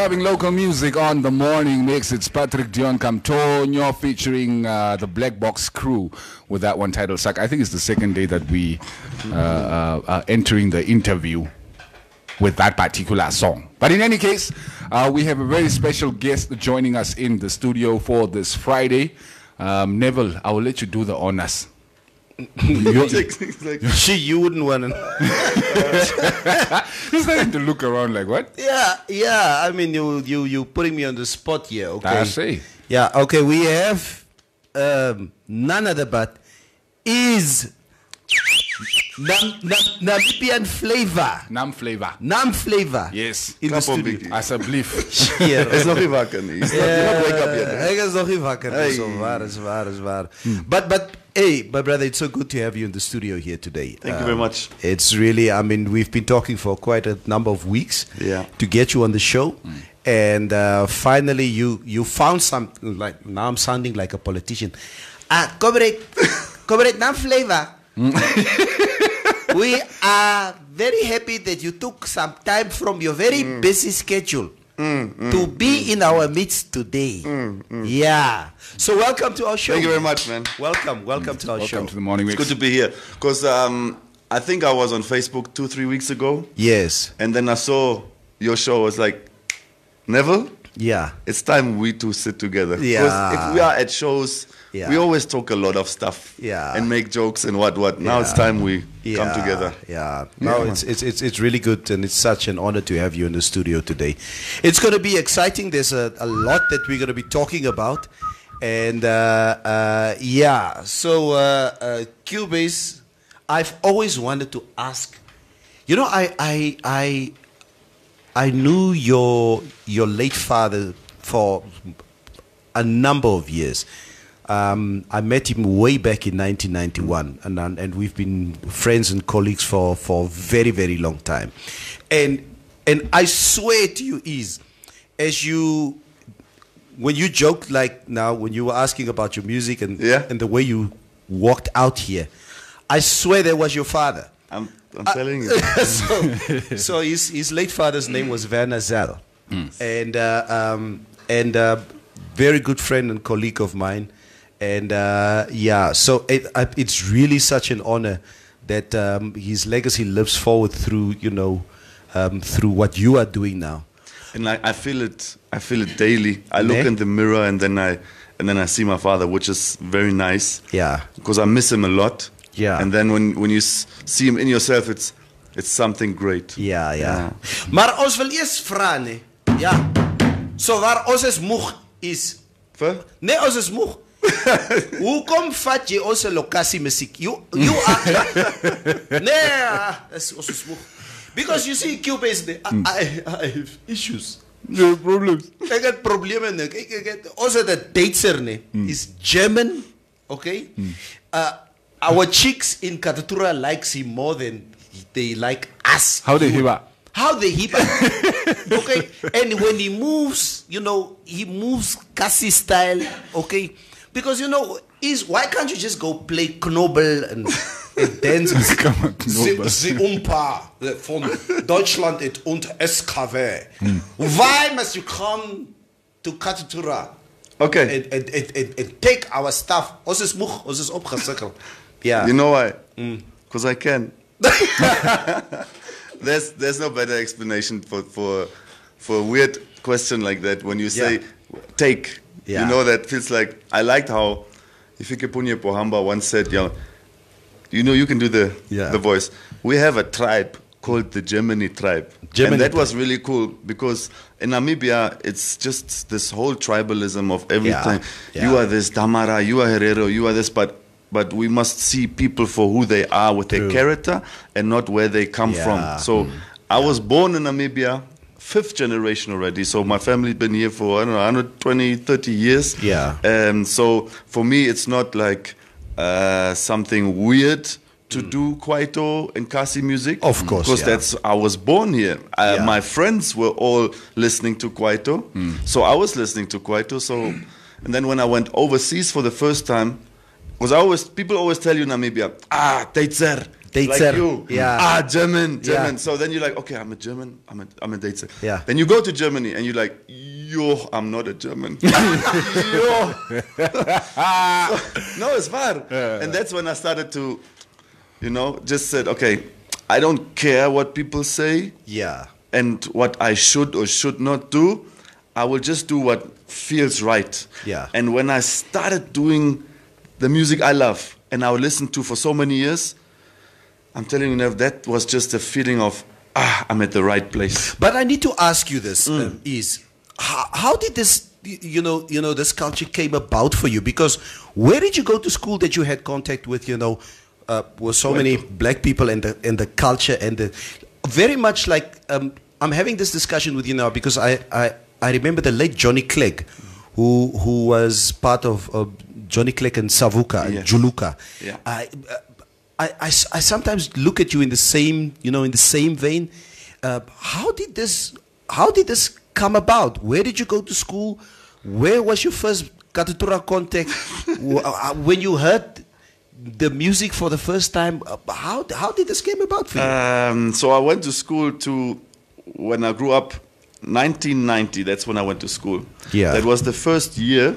loving local music on the morning mix. It's Patrick Dion Camtonio featuring the Black Box Crew with that one titled Suck. I think it's the second day that we are entering the interview with that particular song. But in any case, we have a very special guest joining us in the studio for this Friday. Neville, I will let you do the honors. You wouldn't want to. He's starting to look around like, what? Yeah. I mean, you putting me on the spot here. Okay. I see. Yeah. Okay. We have none other but is Namibian Flavour. Nam Flavour. Nam Flavour. Yes. In the studio. Asseblief. Ja, Is nog niet wakker nie. He's not wake up yet. Hij is nog niet wakker. Hey. So waar. But hey, my brother, it's so good to have you in the studio here today. Thank you very much. It's really, I mean, we've been talking for quite a number of weeks to get you on the show. And finally, you found something. Like, now I'm sounding like a politician. Comrade Nam Flavour. We are very happy that you took some time from your very busy schedule to be in our midst today. Yeah. So welcome to our show. Thank you very much, man. Welcome to our show. Welcome to the morning It's mix. good to be here. Because I think I was on Facebook 2-3 weeks ago. Yes. And then I saw your show. I was like, Neville, Yeah. it's time we two sit together. Yeah. Because if we are at shows, Yeah. we always talk a lot of stuff. Yeah. And make jokes and what. Now it's time we come together. Yeah. No, it's really good, and it's such an honor to have you in the studio today. It's going to be exciting. There's a lot that we're going to be talking about. And yeah. So Cubase, I've always wanted to ask. You know, I knew your late father for a number of years. I met him way back in 1991, and we've been friends and colleagues for a very, very long time. And I swear to you, when you joked, like now, when you were asking about your music and the way you walked out here, I swear that was your father. I'm telling you. So his late father's name was Werner Zell, and very good friend and colleague of mine. And yeah, so it's really such an honor that his legacy lives forward through through what you are doing now. And I feel it daily. I look in the mirror and then I see my father, which is very nice. Yeah. Because I miss him a lot. Yeah. And then when you see him in yourself, it's something great. Ja. Maar ons wil eers vra nee. Ja. So waar ons is moeg is. Nee, ons is moeg. Hoekom vat jy ons lokasie musiek? You are ons is moeg. Because you see Cubase, I have issues. No problems. Ek het probleme nie. Ons het 'n Duitser nie. Is German, okay? Our chicks in Katatura likes him more than they like us. How they hiba? How they hiba. Okay? And when he moves, he moves Cassie style, okay? Because, why can't you just go play Knobel and dance? Sie Umpa von Deutschland und SKW. Why must you come to Katatura? Okay. And take our stuff. Ons is moeg, ons is opgesikkel. Yeah. You know why? Because I can. There's no better explanation for a weird question like that. When you say take, that feels like, I liked how Ifike Punye Pohamba once said, you can do the voice. We have a tribe called the Germany tribe. And that was really cool because in Namibia, it's just this whole tribalism of everything. Yeah. You are this Damara, you are Herero, you are this, but we must see people for who they are with their character and not where they come from. So I was born in Namibia, 5th generation already. So my family's been here for, 120, 30 years. Yeah. So for me, it's not like something weird to do Kwaito and Kasi music. Of course, because I was born here. My friends were all listening to Kwaito. So I was listening to Kwaito. So, and then when I went overseas for the first time, because people always tell you Namibia, Duitser, Dateser. Like you. Yeah. German. Yeah. So then you're like, okay, I'm a German. I'm a dateser. Yeah. Then you go to Germany and you're like, yo, I'm not a German. Yo. No, it's far. And that's when I started to, just said, okay, I don't care what people say. Yeah. And what I should or should not do. I will just do what feels right. Yeah. And when I started doing the music I love and I would listen to for so many years, I'm telling you, that was just a feeling of, I'm at the right place. But I need to ask you this, is how did this, this culture came about for you? Because where did you go to school that you had contact with, with so many black people and the culture and the very much like, I'm having this discussion with you now because I remember the late Johnny Clegg, who was part of Johnny Clegg and Savuka, and Juluka. Yeah. I sometimes look at you in the same vein. How did this come about? Where did you go to school? Where was your first Katutura contact? When you heard the music for the first time, how did this came about for you? So I went to school when I grew up, 1990, that's when I went to school. Yeah. That was the first year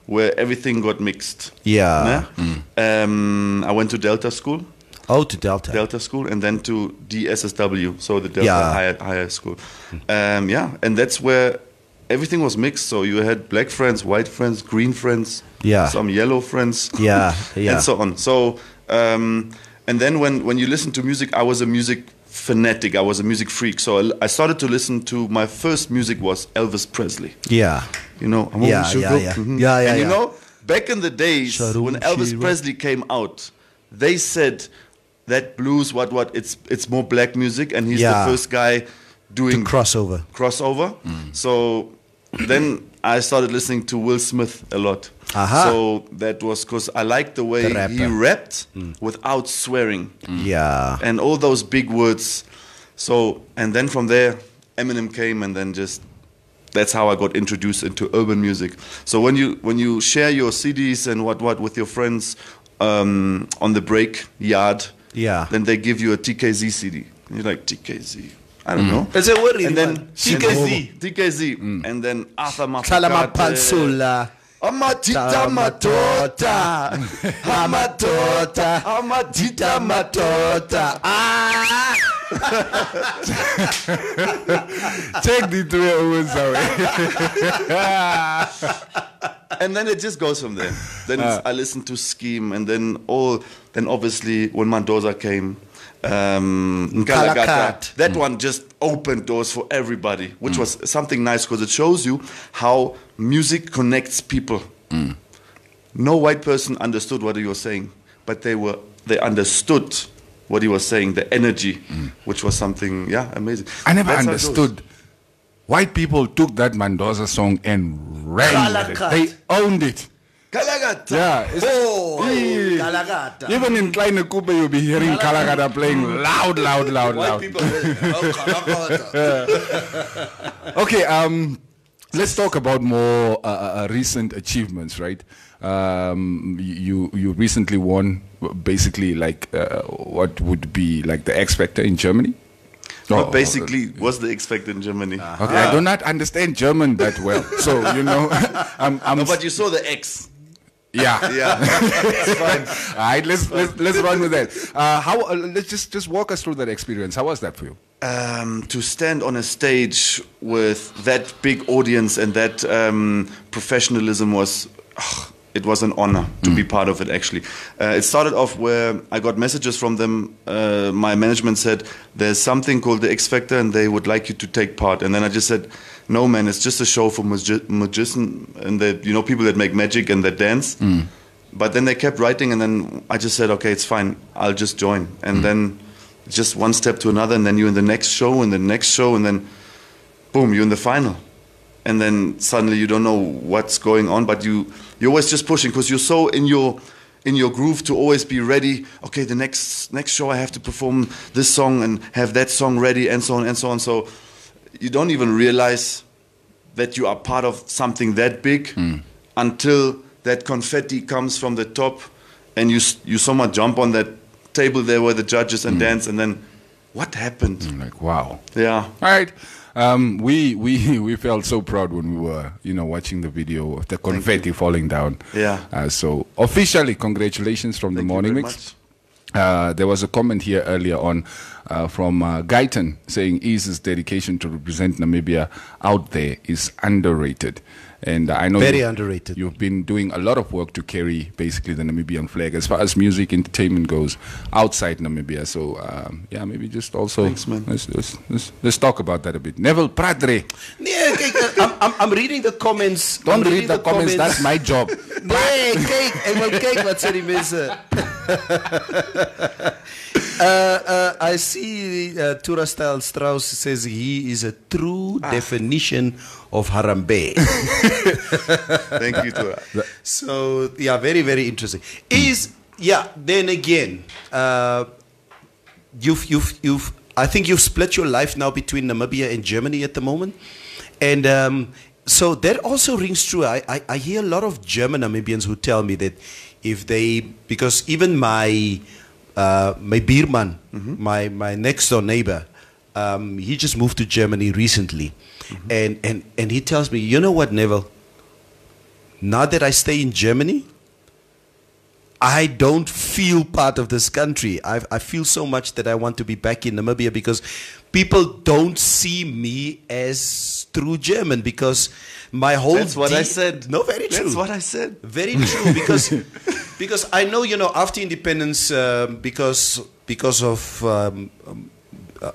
where everything got mixed. Yeah. I went to Delta School. Oh, to Delta. Delta School, and then to DSSW, so the Delta higher school. And that's where everything was mixed. So you had black friends, white friends, green friends, some yellow friends, and so on. So, and then when you listen to music, I was a music fanatic. I was a music freak. So I started to listen to, my first music was Elvis Presley. Yeah. I'm always and back in the days when Elvis Presley came out, they said that blues, it's more black music, and he's the first guy doing crossover. So then I started listening to Will Smith a lot. So that was because I liked the way he rapped without swearing. Yeah. And all those big words. So, and then from there, Eminem came, and then that's how I got introduced into urban music. So when you share your CDs and what with your friends on the break yard, then they give you a TKZ CD. And you're like, TKZ? I don't know. And then TKZ. And then Arthur Mafakate. Amatita matota, amatita matota. Take the 3 hours away. And then it just goes from there. Then I listened to Scheme, and then obviously when Mendoza came, Nkalakata, that one just opened doors for everybody, which was something nice because it shows you how music connects people. No white person understood what he was saying, but they understood what he was saying, the energy, which was something amazing. I never understood. White people took that Mendoza song and ran with it. They owned it. Kalagata. Yeah. Kalagata. Even in Kleine Coupe, you'll be hearing Kalagata playing loud. White people, Kalagata. Okay, let's talk about more recent achievements, right? You recently won basically like what would be like the X Factor in Germany? What basically was the X Factor in Germany? Okay, I do not understand German that well, so No, but you saw the X. Yeah. It's fine. All right, let's run with that. Let's just walk us through that experience. How was that for you? To stand on a stage with that big audience and that professionalism was an honor to be part of it, actually. It started off where I got messages from them. My management said, there's something called the X Factor and they would like you to take part. And then I just said, no, man, it's just a show for magicians and people that make magic and that dance. But then they kept writing, and then I just said, okay, it's fine, I'll just join. And then just one step to another, and then you're in the next show, and the next show, and then boom, you're in the final. And then suddenly you don't know what's going on, but you're always just pushing because you're so in your groove to always be ready. Okay, the next show I have to perform this song and have that song ready, and so on and so on. So you don't even realize that you are part of something that big until that confetti comes from the top, and you somewhat jump on that table there were the judges and dance, and then what happened? I'm like, wow. Yeah. All right. We felt so proud when we were, watching the video of the confetti falling down. Yeah. So officially, congratulations from the Morning Mix. There was a comment here earlier on from Guyton saying EES' dedication to represent Namibia out there is underrated. And I know very underrated. You've been doing a lot of work to carry basically the Namibian flag as far as music entertainment goes outside Namibia. So maybe just also thanks, man. Let's talk about that a bit. Neville Pradre. Yeah, I'm reading the comments. Don't read the comments. That's my job. Nee, kyk wat sê die mense. I see Turastal Strauss says he is a true definition of Harambe. Thank you, Tura. So, yeah, very, very interesting. Then again, I think you've split your life now between Namibia and Germany at the moment. And so that also rings true. I hear a lot of German Namibians who tell me that because even my beerman, my next door neighbor, he just moved to Germany recently. And he tells me, you know what, Neville? Now that I stay in Germany, I don't feel part of this country. I feel so much that I want to be back in Namibia because people don't see me as true German because my whole... That's what I said. No, very true. That's what I said. Very true because I know, after independence, because of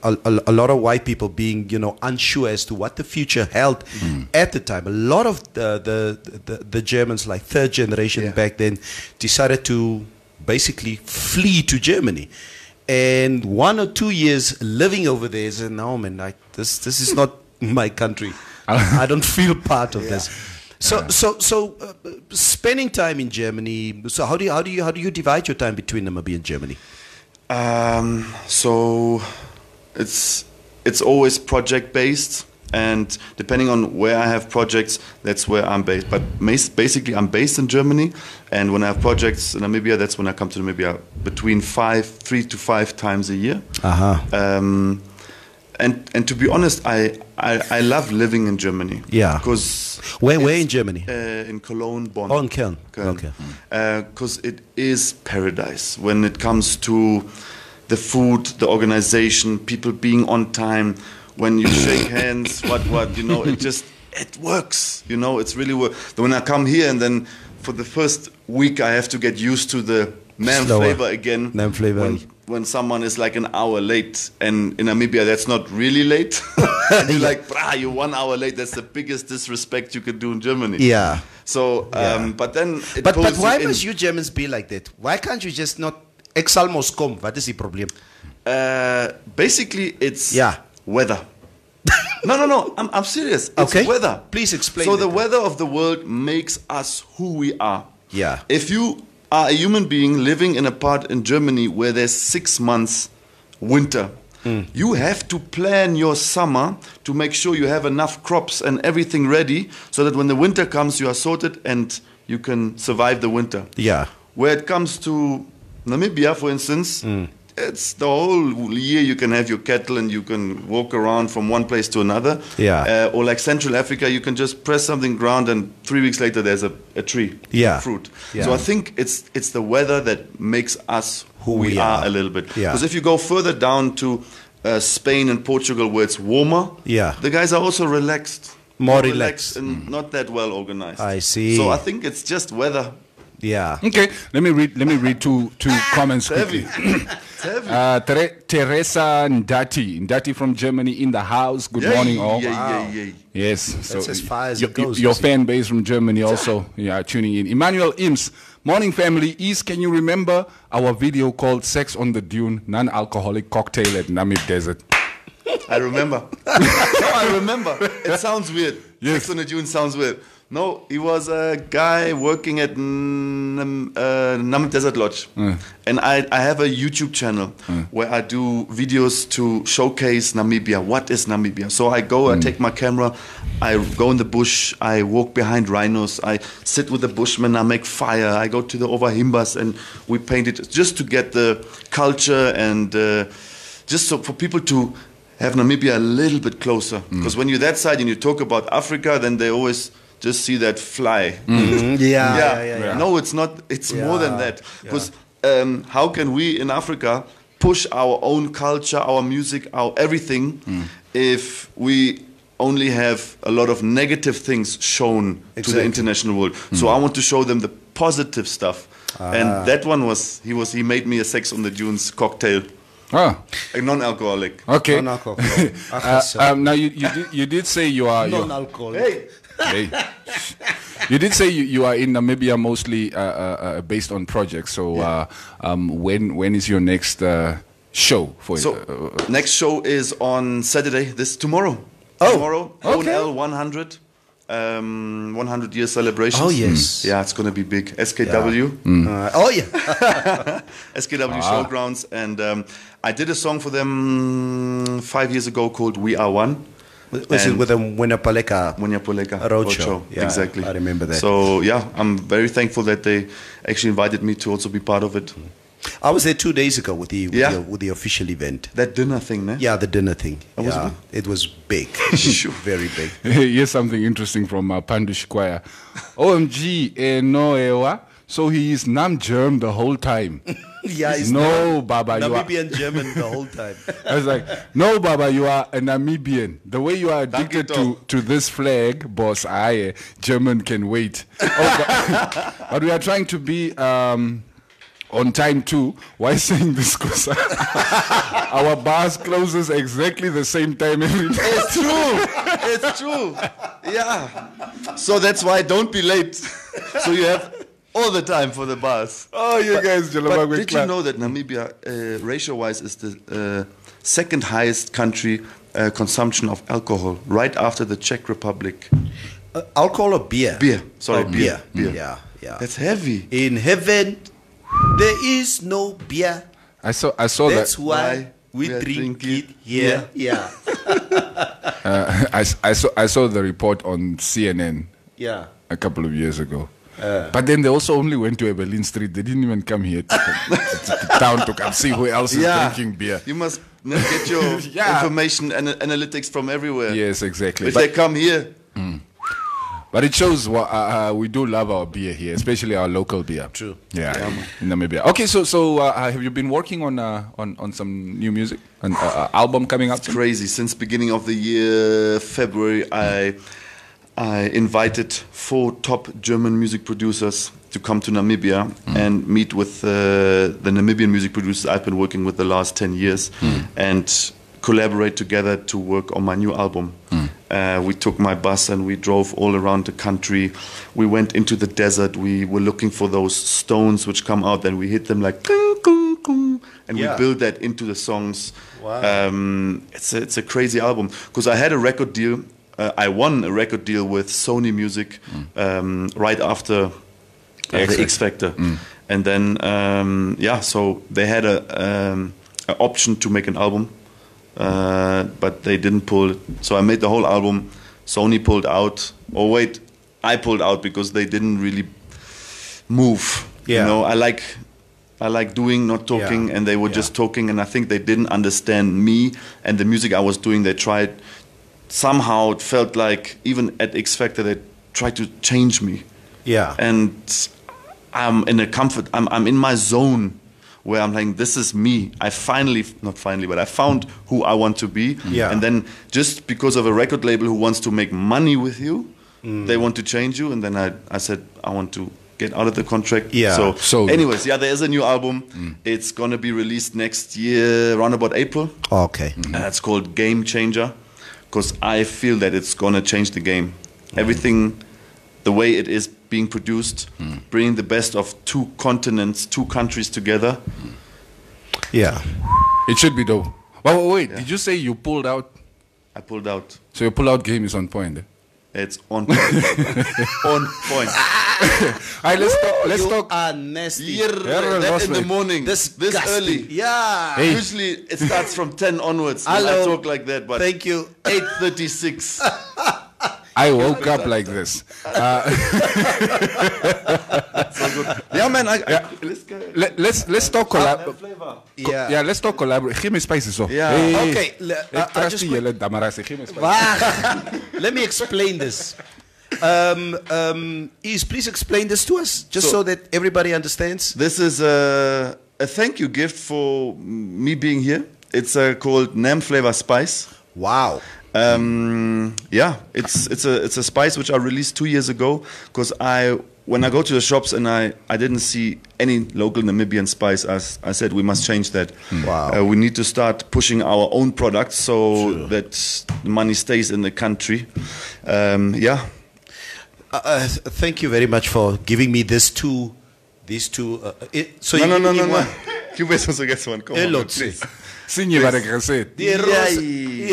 a lot of white people being, unsure as to what the future held at the time. A lot of the Germans, like third generation back then, decided to basically flee to Germany. And 1 or 2 years living over there, said, no, man, this is not my country. I don't feel part of this. So spending time in Germany. So how do you divide your time between Namibia and Germany? So it's always project based, and depending on where I have projects, that's where I'm based. But basically, I'm based in Germany, and when I have projects in Namibia, that's when I come to Namibia between 3 to 5 times a year. And to be honest, I love living in Germany. Yeah. Because where in Germany? In Cologne, Bonn. Oh, in Köln. Okay. Because it is paradise when it comes to the food, the organization, people being on time. When you shake hands, it works. It's really work. When I come here and then for the first week I have to get used to the Nam flavor again. Nam flavor. When someone is like an hour late, and in Namibia that's not really late. You're like, you're 1 hour late. That's the biggest disrespect you could do in Germany. Yeah. So, but then... But why must you Germans be like that? Why can't you just not... Ek sal mos kom. Wat is die probleem? Basically, it's weather. No. I'm serious. It's weather. Please explain. So the weather of the world makes us who we are. Yeah. If you are a human being living in a part in Germany where there's 6 months winter, you have to plan your summer to make sure you have enough crops and everything ready so that when the winter comes, you are sorted and you can survive the winter. Yeah. Where it comes to Namibia, for instance, it's the whole year you can have your cattle and you can walk around from one place to another. Yeah. Or like Central Africa, you can just press something ground and 3 weeks later there's a tree, fruit. Yeah. So I think it's the weather that makes us who we are a little bit. Because if you go further down to Spain and Portugal where it's warmer, the guys are also relaxed. More relaxed. And not that well organized. I see. So I think it's just weather. Yeah. Okay. Let me read two comments quickly. Teresa Ndati from Germany in the house. Good morning, all. Yes. That's as far as it goes. Your fan base from Germany also tuning in. Emmanuel Ims, morning family. Can you remember our video called Sex on the Dune, non-alcoholic cocktail at Namib Desert? I remember. I remember. It sounds weird. Yes. Sex on the Dune sounds weird. No, he was a guy working at Namib Desert Lodge. And I have a YouTube channel where I do videos to showcase Namibia. What is Namibia? So I go, I take my camera, I go in the bush, I walk behind rhinos, I sit with the bushmen, I make fire, I go to the Overhimbas and we paint it just to get the culture and just so for people to have Namibia a little bit closer. Because when you're that side and you talk about Africa, then they always just see that fly. Yeah. No, it's not. It's more than that. Because how can we in Africa push our own culture, our music, our everything, if we only have a lot of negative things shown to the international world? So I want to show them the positive stuff. And that one was he made me a Sex on the Dunes cocktail. Ah, A non-alcoholic. okay. Non-alcoholic. Now you did say you are Non-alcoholic. Hey, you did say you are in Namibia mostly based on projects. So when is your next show for so next show is on Saturday. Tomorrow. Tomorrow. Okay. ONL 100. 100 year celebration. Oh yes. Yeah, it's gonna be big. SKW. Oh yeah. SKW Showgrounds, and I did a song for them 5 years ago called "We Are One." Was it with a Winnapaleka Roadshow. Yeah, Exactly. I remember that. So yeah, I'm very thankful that they actually invited me to also be part of it. I was there 2 days ago with the official event. That dinner thing, ne? Yeah, the dinner thing. was Yeah, it it was big, very big. Here's something interesting from Pandush Choir. OMG, no ewa. So he is Nam-Germ the whole time. Yeah, he's No, Baba, you are. Namibia and German the whole time. I was like, no, Baba, you are a Namibian. The way you are addicted to this flag, boss, German can wait. But we are trying to be on time too. Why saying this? Because our bars closes exactly the same time every day. It's true. It's true. Yeah. So that's why don't be late. So you have all the time for the bars. Oh, you guys, But did you know that Namibia, ratio-wise, is the second highest country consumption of alcohol, right after the Czech Republic? Alcohol or beer? Beer. Sorry, Oh, beer. Yeah, yeah. That's heavy. In heaven, there is no beer. I saw That's that. why we are drink drinking it here. Yeah. I saw the report on CNN Yeah. a couple of years ago. But then they also only went to Eberlin Street. They didn't even come here to town to come see who else is drinking beer. You must get your information and analytics from everywhere. Yes, exactly. If they come here, But it shows we do love our beer here, especially our local beer. True. Yeah, in Namibia. Okay, so have you been working on some new music, an album coming up? crazy. Since beginning of the year, February, I invited 4 top German music producers to come to Namibia and meet with the Namibian music producers I've been working with the last 10 years and collaborate together to work on my new album. We took my bus and we drove all around the country. We went into the desert. We were looking for those stones which come out, and we hit them like kung, kung, kung, and we built that into the songs. Wow. It's a crazy album because I had a record deal. I won a record deal with Sony Music right after the X Factor, and then so they had an option to make an album. But they didn't pull it. So I made the whole album. Sony pulled out. Oh wait, I pulled out because they didn't really move. Yeah. You know, I like doing, not talking, and they were just talking, and I think they didn't understand me and the music I was doing. They tried, somehow it felt like, even at X Factor, they tried to change me. Yeah. And I'm in a comfort, I'm in my zone, where I'm like, this is me. I found who I want to be. Yeah. And then just because of a record label who wants to make money with you, they want to change you. And then I said, I want to get out of the contract. Yeah. So anyways, there is a new album. It's going to be released next year, around about April. Okay. It's called Game Changer, because I feel that it's going to change the game. Everything, the way it is being produced, bringing the best of 2 continents, 2 countries together. Yeah. It should be though. Wait, did you say you pulled out? I pulled out. So your pull-out game is on point. Eh? It's on point. On point. Alright, let's You talk. are nasty. That in the morning. This early. Yeah. Hey. Usually it starts from 10 onwards. when Hello. I talk like that, but Thank you. 8:36. I woke up like this. Yeah, man. Let's talk collab. Flavor. Yeah. Let's talk collaborate. Give me spices, so. Yeah. Okay. I just Give me spices. Let me explain this. Please explain this to us, just so that everybody understands. This is a thank you gift for me being here. It's called Nam Flavor Spice. Wow. Yeah, it's a spice which I released 2 years ago because when I go to the shops and I didn't see any local Namibian spice, as I said, we must change that. Wow. We need to start pushing our own products so that the money stays in the country. Yeah. Thank you very much for giving me these two. So No. Cubase also gets one. Come on, man, please. Sien jy wat ek gesê het? Die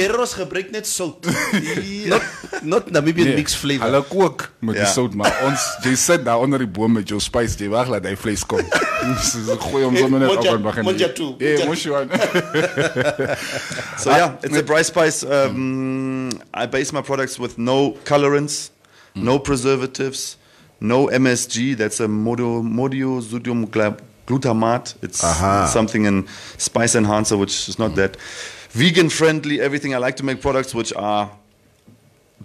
Eros gebruik net sout. Not Namibian mixed flavor. Hulle kook met die Ja. sout, maar jy sit daar onder die boom met jou spice, jy wag laat hy vleis kom. Dis gooi hom sommer net op en begin. Monja toe. Ja, Mosjwan. So yeah, it's a dry spice. I base my products with no colorants, no preservatives, no MSG. That's a monosodium glutamate. It's something in spice enhancer, which is not that vegan friendly. Everything. I like to make products which are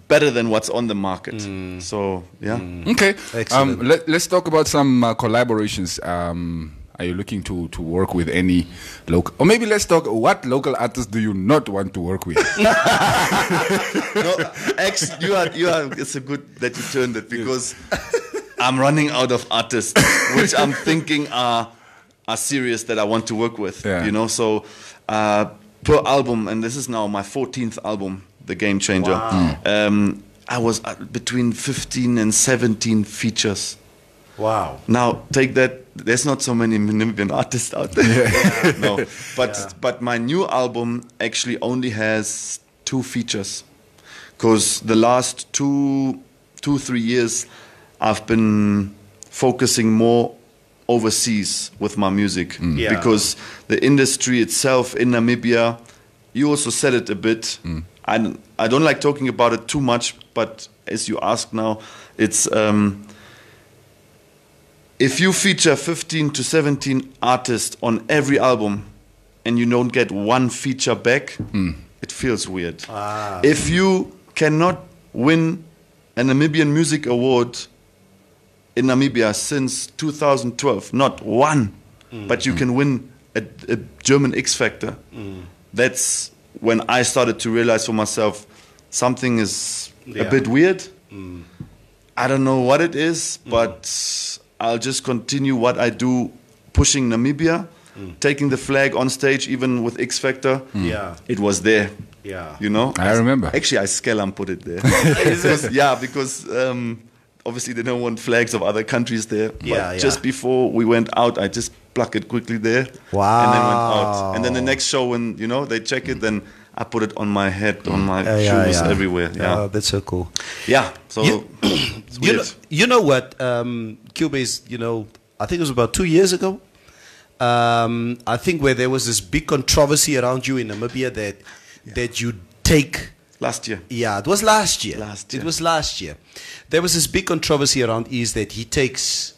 better than what's on the market. So yeah. Okay. Excellent. Let's talk about some collaborations. Are you looking to work with any local, or maybe let's talk, what local artists do you not want to work with? No, actually, you are. It's a good that you turned it because I'm running out of artists, which I'm thinking are serious that I want to work with. Yeah. You know, so per album, and this is now my 14th album, The Game Changer. Wow. I was between 15 and 17 features. Wow. Now take that. There's not so many Namibian artists out there. No, but my new album actually only has 2 features, because the last 2-3 years I've been focusing more overseas with my music. Yeah. Because the industry itself in Namibia, you also said it a bit. I don't like talking about it too much, but as you ask now, it's if you feature 15 to 17 artists on every album and you don't get one feature back, it feels weird. If you cannot win a Namibian Music Award in Namibia since 2012, not one, but you can win a German X Factor, that's when I started to realize for myself something is a bit weird. I don't know what it is, but I'll just continue what I do, pushing Namibia, taking the flag on stage, even with X Factor. Yeah. It was there. Yeah. You know? I remember. Actually, I Skellam put it there. because obviously they don't want flags of other countries there. But just before we went out, I just pluck it quickly there. Wow. And then went out. And then the next show, when they check it, then I put it on my head, on my shoes, everywhere. Yeah. Oh, that's so cool. Yeah. So it's weird. You know what? Cubase, I think it was about 2 years ago. I think where there was this big controversy around you in Namibia that you take. Last year. Yeah, it was last year. It was last year. There was this big controversy around is that he takes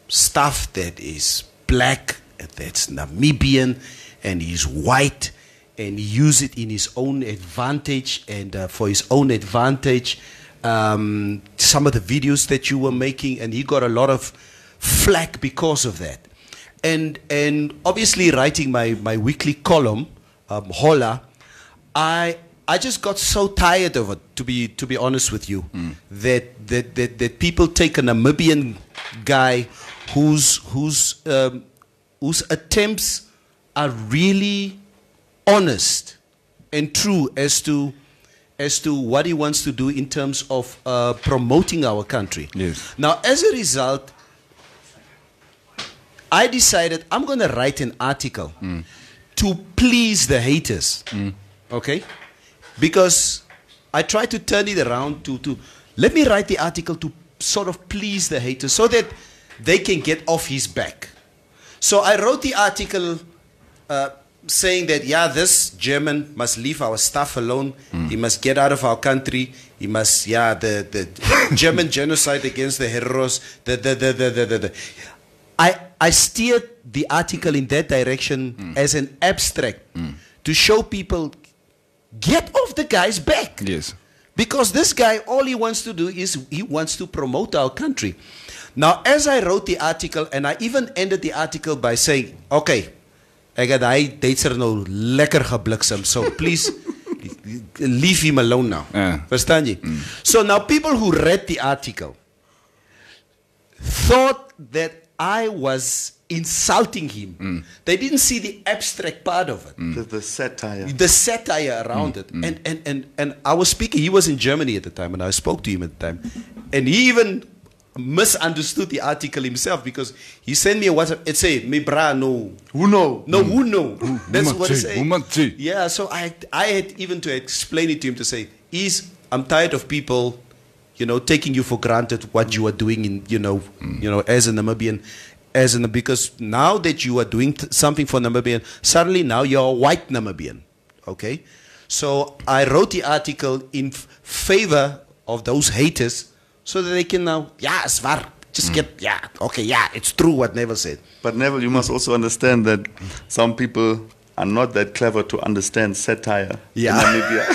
stuff that is black, that's Namibian, and he's white, and he use it in his own advantage and for his own advantage. Some of the videos that you were making, and he got a lot of flack because of that. And obviously writing my weekly column, Hola, I just got so tired of it, to be honest with you, that people take a Namibian guy whose attempts are really honest and true as to what he wants to do in terms of promoting our country. Yes. Now, as a result, I decided I'm going to write an article to please the haters. Okay? Because I tried to turn it around to let me write the article to sort of please the haters so that they can get off his back. So I wrote the article saying that, yeah, this German must leave our stuff alone. He must get out of our country. He must, the German genocide against the Heroes. I steered the article in that direction as an abstract to show people, get off the guy's back. Yes. Because this guy, all he wants to do is he wants to promote our country. Now, as I wrote the article, and I even ended the article by saying, okay, ek het hy Duitser nou lekker gebliksem, so please leave him alone now. Verstaan jy? So now people who read the article thought that I was insulting him. They didn't see the abstract part of it. The satire. The satire around it. And I was speaking, he was in Germany at the time, and I spoke to him at the time. And he even misunderstood the article himself because he sent me a WhatsApp. It said, "Me bra no, who know? No, who know?" That's what it said. Yeah. Yeah, so I had even to explain it to him to say, I'm tired of people, taking you for granted what you are doing in, as a Namibian, because now that you are doing something for Namibian, suddenly now you're a white Namibian, okay? So I wrote the article in favor of those haters so that they can now, it's waar, just get, it's true what Neville said. But Neville, you must also understand that some people are not that clever to understand satire in Namibia.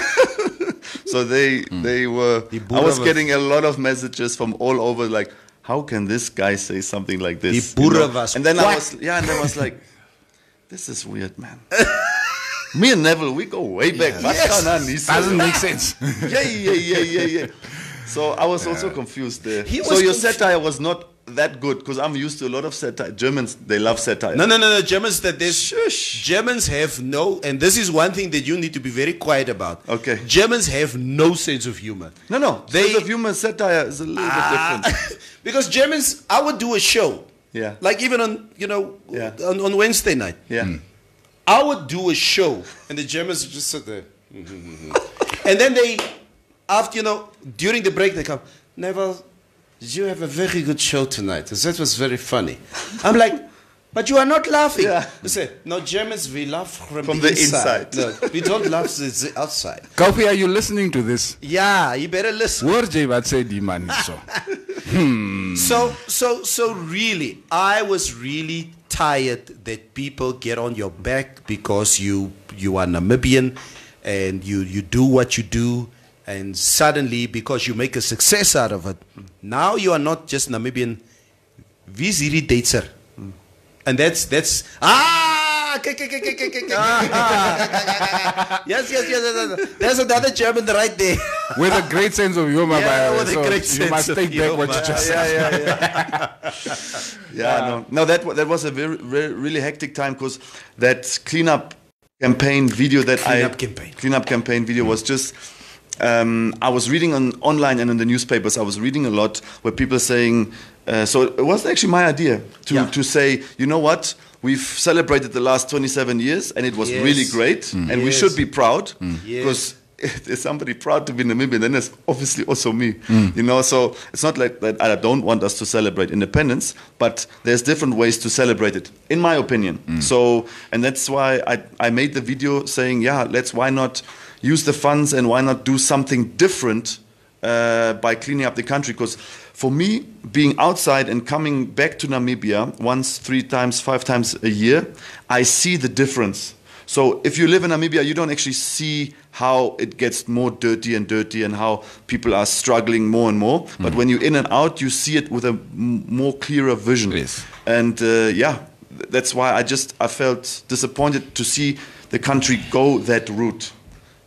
So they were, I was getting a lot of messages from all over, like, how can this guy say something like this? And then I was like, this is weird, man. Me and Neville, we go way back. Yes. Doesn't make sense. Yeah. So I was also confused there. So your satire was not that good, because I'm used to a lot of satire. Germans, they love satire. No. Germans have no, and this is one thing that you need to be very quiet about. Okay. Germans have no sense of humor. No. Sense of humor, satire is a little bit different. Because Germans, I would do a show. Yeah. Like even on, on Wednesday night. Yeah. I would do a show, and the Germans would just sit there. And then they, after, during the break, they come, Neville, you have a very good show tonight. That was very funny. I'm like, but you are not laughing. Yeah. They say, no, Germans, we laugh from the inside. No, we don't laugh the outside. Kofi, are you listening to this? Yeah, you better listen. So really, I was really tired that people get on your back because you are Namibian and you do what you do. And suddenly, because you make a success out of it, now you are not just Namibian, Viziri Duitser. And that's yes. There's another German right there. With a great sense of humor, by the way. With a great sense you must of take back humor. what you just said. No, that was a really hectic time, because that cleanup campaign video cleanup campaign video was just, I was reading online and in the newspapers, I was reading a lot where people saying, so it was actually my idea to say, you know what, we've celebrated the last 27 years and it was really great, and we should be proud, because if there's somebody proud to be Namibian, then there's obviously also me, so it's not like that I don't want us to celebrate independence, but there's different ways to celebrate it, in my opinion. So, and that's why I made the video saying, why not use the funds and why not do something different by cleaning up the country, because for me, being outside and coming back to Namibia once, 3 times, 5 times a year, I see the difference. So if you live in Namibia, you don't actually see how it gets more dirty and dirty and how people are struggling more and more. But when you're in and out, you see it with a more clearer vision. Yes. And that's why I felt disappointed to see the country go that route.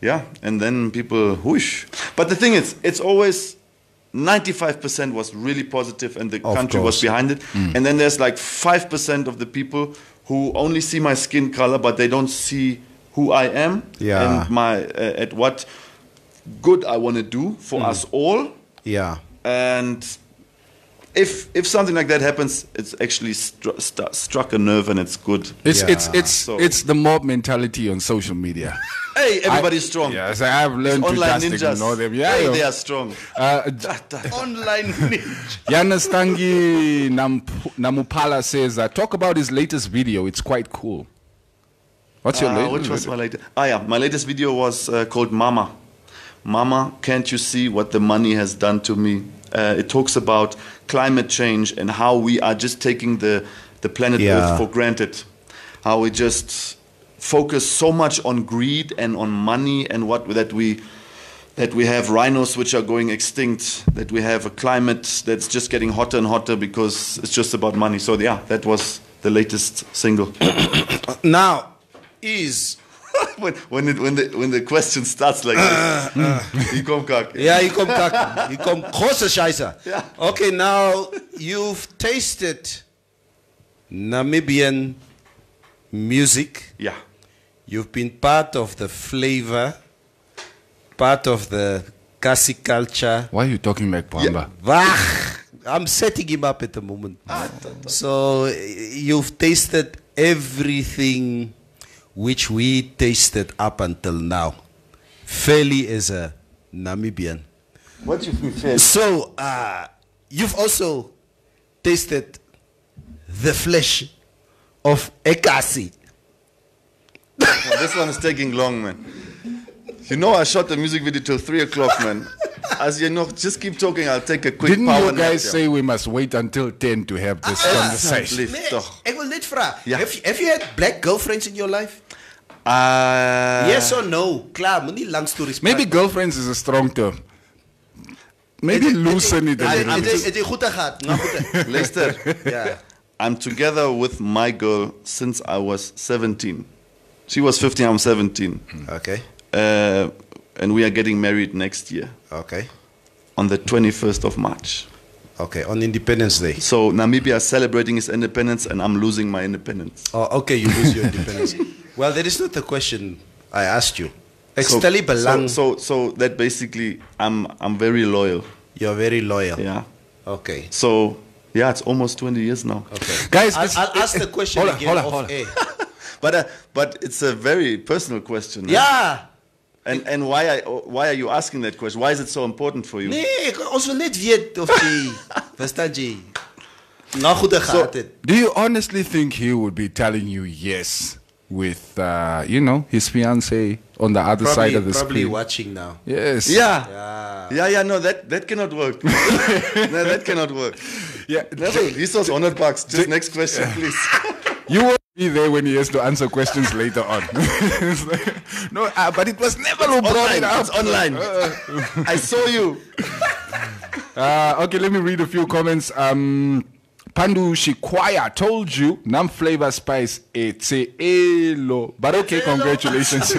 Yeah, and then people whoosh. But the thing is, it's always 95% was really positive and the country was behind it. And then there's like 5% of the people who only see my skin color, but they don't see who I am and my at what good I want to do for us all. Yeah. And if something like that happens, it's actually struck a nerve and it's good. It's the mob mentality on social media. Hey, everybody's strong. Yes, I have learned to online just ninjas. ignore them. Hey, they are strong. Online ninja. Yanastangi Namupala says, talk about his latest video. It's quite cool. What's your latest? Which was my latest? My latest video was called Mama. Mama, can't you see what the money has done to me? It talks about climate change and how we are just taking the planet Earth for granted. How we just focus so much on greed and on money and that we have rhinos which are going extinct, that we have a climate that's just getting hotter and hotter because it's just about money. So yeah, that was the latest single. Now, is when the question starts like this, you come kak. Yeah, you come kak. You come große Scheiße. Yeah. Okay, now you've tasted Namibian music. Yeah. You've been part of the flavor, part of the Kasi culture. Why are you talking like Pamba? Wach! I'm setting him up at the moment. So you've tasted everything which we tasted up until now. Fairly is a Namibian. What do you prefer? So you've also tasted the flesh of a Kasi. Well, this one is taking long, man. You know, I shot the music video till 3 o'clock, man. As you know, just keep talking. I'll take a quick Didn't power you nap, guys say we must wait until 10 to have this conversation? Please, toch. Ek wil net vra. Ja. Have you had black girlfriends in your life? Yes or no? Klaar, moenie lang stories. Maybe girlfriends is a strong term. Maybe loosen it a little bit. Het jy goed gehad? Nou goed. Lester, Ja. I'm together with my girl since I was 17. She was 15, I'm 17. Okay. And we are getting married next year Okay. on the 21st of March. Okay, on Independence Day. So Namibia is celebrating its independence and I'm losing my independence. Oh, okay, you lose your independence. Well, that is not the question I asked you. Ek So, stel nie belang. so that basically I'm very loyal. You're very loyal. Yeah. Okay. So yeah, it's almost 20 years now. Okay. Guys, I'll ask the question hold on, again hold on, off hold on. air. But it's a very personal question. Ja. And why are you asking that question? Why is it so important for you? Nee, ons wil net weet of jy verstaan jy nou goed gehad het. do you honestly think he would be telling you yes with, his fiancée on the other side of the Probably screen? watching now. Yes. Yeah. No, that cannot work. No, that cannot work. Yeah. Neville, he saws $100. Just next question, please. You won't be there when he has to answer questions later on. No, but it was never who brought it up. It's online. I saw you. Okay, let me read a few comments. Pandu Shikwaya told you Nam Flavor Spice it's a elo. But okay, congratulations.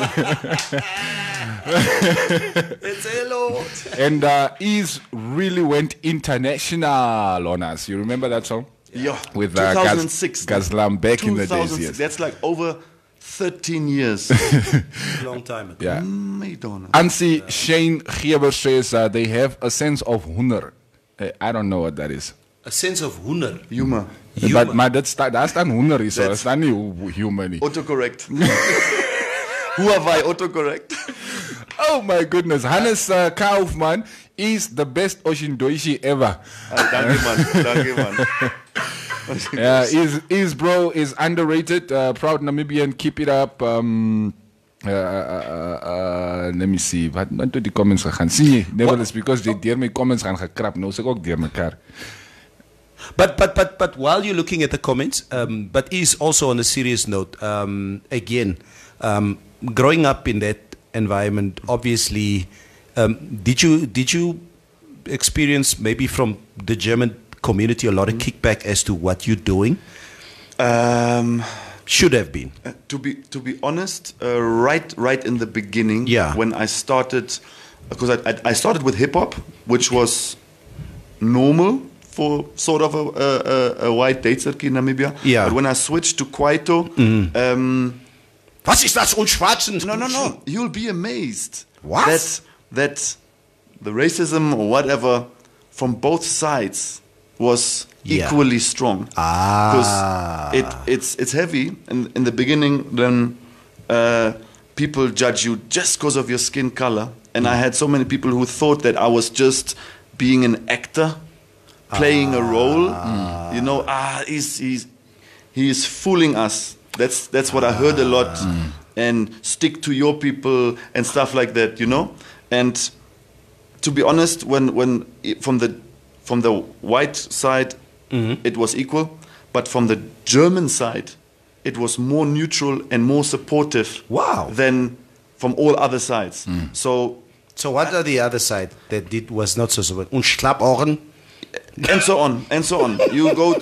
It's hello. And Ease really went international on us. You remember that song? Yeah. With 2006. Gazlam back in the days. 2006. Yes. That's like over 13 years. Long time ago. Yeah. Madonna. Ansi Shane Geber says they have a sense of honor. I don't know what that is. A sense of hoender. Humor. Maar dat staan honor is, dat staan niet humor nie. Autocorrect. Who have I? Autocorrect. Oh my goodness. Hannes Kaufman is the best Oshindoishi ever. Danke man. Yeah, is bro is underrated. Proud Namibian, keep it up. Let me see. Wat do die comments gaan sien? Nevertheless, because they deur my comments gaan gekrap. Nou sê ek ook deur mekaar. But while you're looking at the comments, but is also on a serious note. Again, growing up in that environment, obviously, did you experience maybe from the German community a lot of kickback as to what you're doing? Should have been. To be honest, right in the beginning, when I started, because I started with hip hop, which was normal for sort of a white date circuit in Namibia. Yeah. But when I switched to Kwaito, Was ist das Unschwarzen? no, you'll be amazed. What? That the racism or whatever from both sides was equally strong. Because it's heavy in the beginning. Then people judge you just because of your skin color, and I had so many people who thought that I was just being an actor, playing a role. You know, he's fooling us. That's what I heard a lot. And stick to your people and stuff like that. You know, and to be honest, when from the white side, it was equal, but from the German side, it was more neutral and more supportive. Wow. Than from all other sides. So what are the other side that was not so supportive? Unschlappohren? And so on, and so on. You go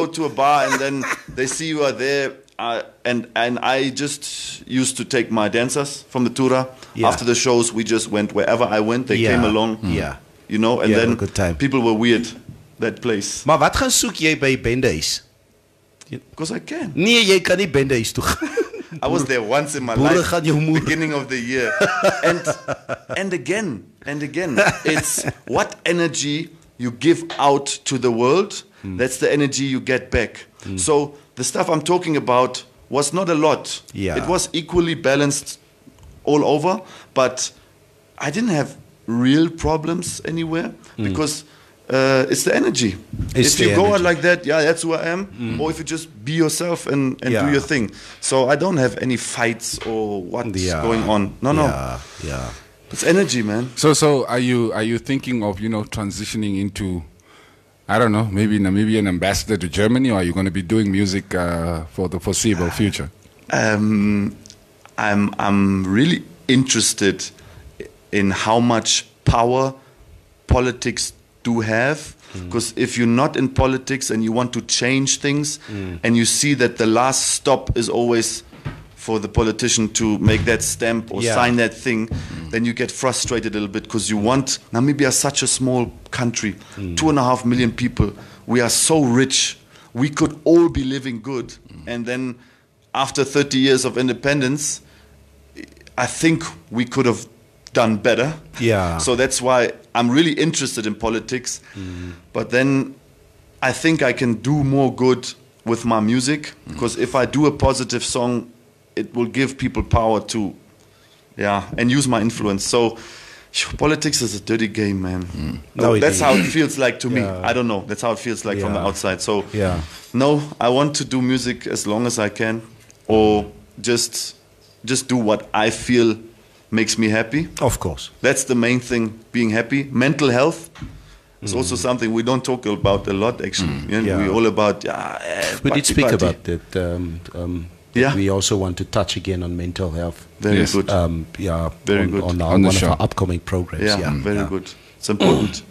to a bar, and then they see you are there. And I just used to take my dancers from the Tura. After the shows, we just went wherever I went. They came along. You know, and then people were weird. That place. Maar wat gaan soek jy by bendehuis? Because I can. Nee, jy kan nie bendehuis toe gaan. I was there once in my life, beginning of the year. And again, it's what energy you give out to the world, that's the energy you get back. So the stuff I'm talking about was not a lot. It was equally balanced all over, but I didn't have real problems anywhere because it's the energy. If you go out like that, that's who I am. Or if you just be yourself and do your thing. So I don't have any fights or what's going on. No. It's energy, man. So are you thinking of transitioning into, I don't know, maybe Namibian ambassador to Germany, or are you going to be doing music for the foreseeable future? I'm really interested in how much power politics do have, because if you're not in politics and you want to change things, and you see that the last stop is always for the politician to make that stamp or sign that thing, then you get frustrated a little bit, because you want Namibia is such a small country, 2.5 million people. We are so rich. We could all be living good. And then after 30 years of independence, I think we could have done better. So that's why I'm really interested in politics. But then I think I can do more good with my music, because if I do a positive song, it will give people power to, and use my influence. So politics is a dirty game, man. No, that's how it feels like to me. I don't know. That's how it feels like from the outside. So no, I want to do music as long as I can, or just do what I feel makes me happy. Of course. That's the main thing, being happy. Mental health is also something we don't talk about a lot, actually. We're all about, we did speak about that. We also want to touch again on mental health. Very good. Very good. On one of our upcoming programs. Very good. It's important.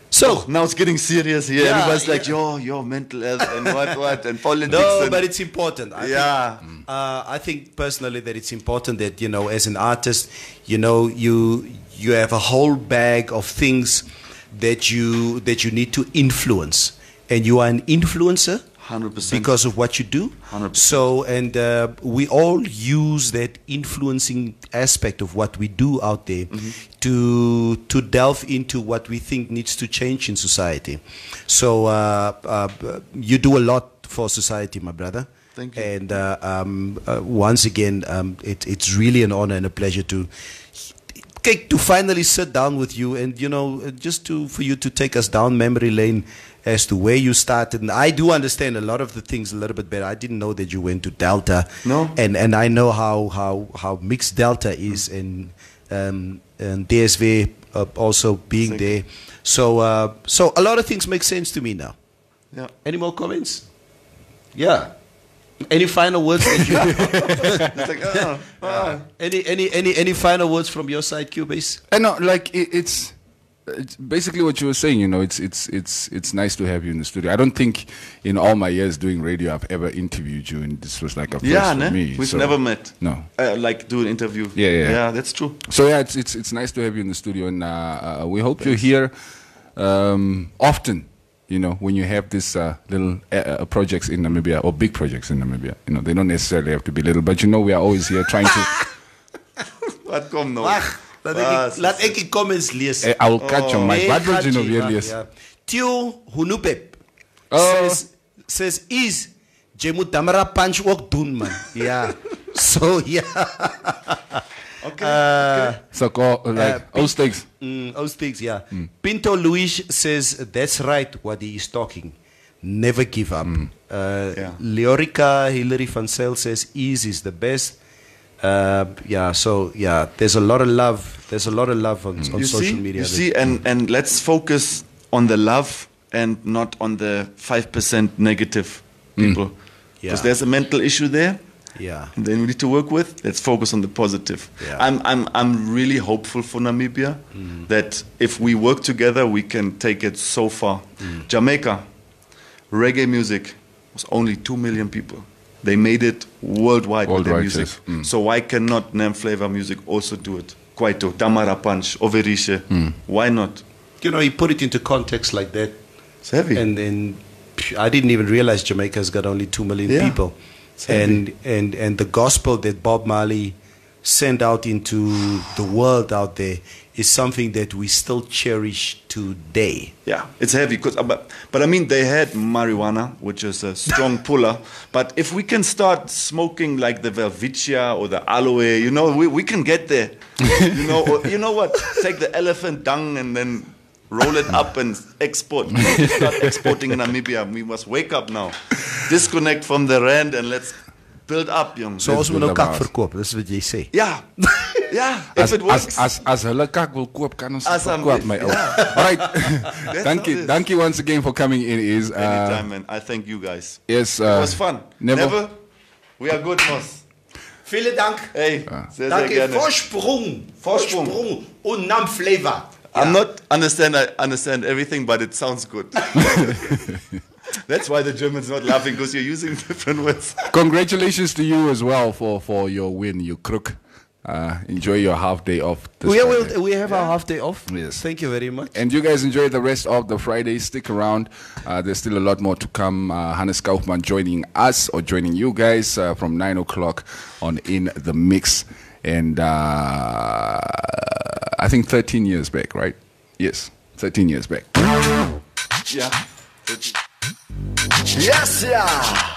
So now it's getting serious here. Everybody's like, your mental health and what and politics. No, but it's important. I think personally that it's important that, as an artist, you have a whole bag of things that you need to influence, and you are an influencer. 100%. Because of what you do. 100%. So, and we all use that influencing aspect of what we do out there to delve into what we think needs to change in society. So you do a lot for society, my brother. Thank you. And once again, it's really an honor and a pleasure to finally sit down with you, and just for you to take us down memory lane as to where you started. And I do understand a lot of the things a little bit better. I didn't know that you went to Delta. No. And I know how mixed Delta is, and DSV also being there. So a lot of things make sense to me now. Yeah. Any more comments? Yeah. Any final words? Any final words from your side, Cubase? No, like it's basically what you were saying. It's nice to have you in the studio. I don't think in all my years doing radio I've ever interviewed you, and this was like a first for me. We've never met. No, like do an interview. Yeah, that's true. So it's nice to have you in the studio, and we hope you're here often. When you have these little projects in Namibia, or big projects in Namibia, they don't necessarily have to be little, but we are always here trying to. Wat kom nou? Laat ek die comments lees. I will catch on my. Wat wil jy nou weer lees? Tio Hunupep says is jy moet Damara Punch ook doen man. Yeah. So yeah. Okay. So call like Osteaks. Osteaks, yeah. Pinto Luis says that's right what he is talking. Never give up. Leorica Hilary van Sale says ease is the best. There's a lot of love. There's a lot of love on social media. You see, and let's focus on the love and not on the 5% negative people. Because there's a mental issue there. Yeah. And then we need to work with. Let's focus on the positive. Yeah. I'm really hopeful for Namibia that if we work together, we can take it so far. Jamaica, reggae music was only 2 million people. They made it worldwide with their music. So why cannot Flavour music also do it? Kwaito, Damara Punch, Overishe. Why not? You know, he put it into context like that. It's heavy. And I didn't even realize Jamaica's got only 2 million people. And the gospel that Bob Marley sent out into the world out there is something that we still cherish today. Yeah, it's heavy. But I mean, they had marijuana, which is a strong puller. But if we can start smoking like the Velvicia or the aloe, you know, we can get there. You know what? Take the elephant dung and then roll it up and export. We need to start exporting in Namibia. We must wake up now. Disconnect from the rand and let's build up, young. So ons moet nou kak verkoop, dis wat jy sê. Ja. Ja, if it works. As hulle kak wil koop, kan ons verkoop my ou. Alright. Thank you once again for coming in. Anytime, man. I thank you guys. Yes. It was fun. Never. We are good, Moss. Vielen Dank. Hey, sehr Danke. gerne. Vorsprung und Nam Flavour. I'm not I understand everything, but it sounds good. That's why the Germans not laughing, because you're using different words. Congratulations to you as well for your win, you crook. Enjoy your half day off. We have our half day off. Yes. Thank you very much. And you guys enjoy the rest of the Friday. Stick around. There's still a lot more to come. Hannes Kaufman joining us or joining you guys from 9 o'clock on In the Mix. And I think 13 years back, right? Yes, 13 years back. Yeah. Yes, yeah.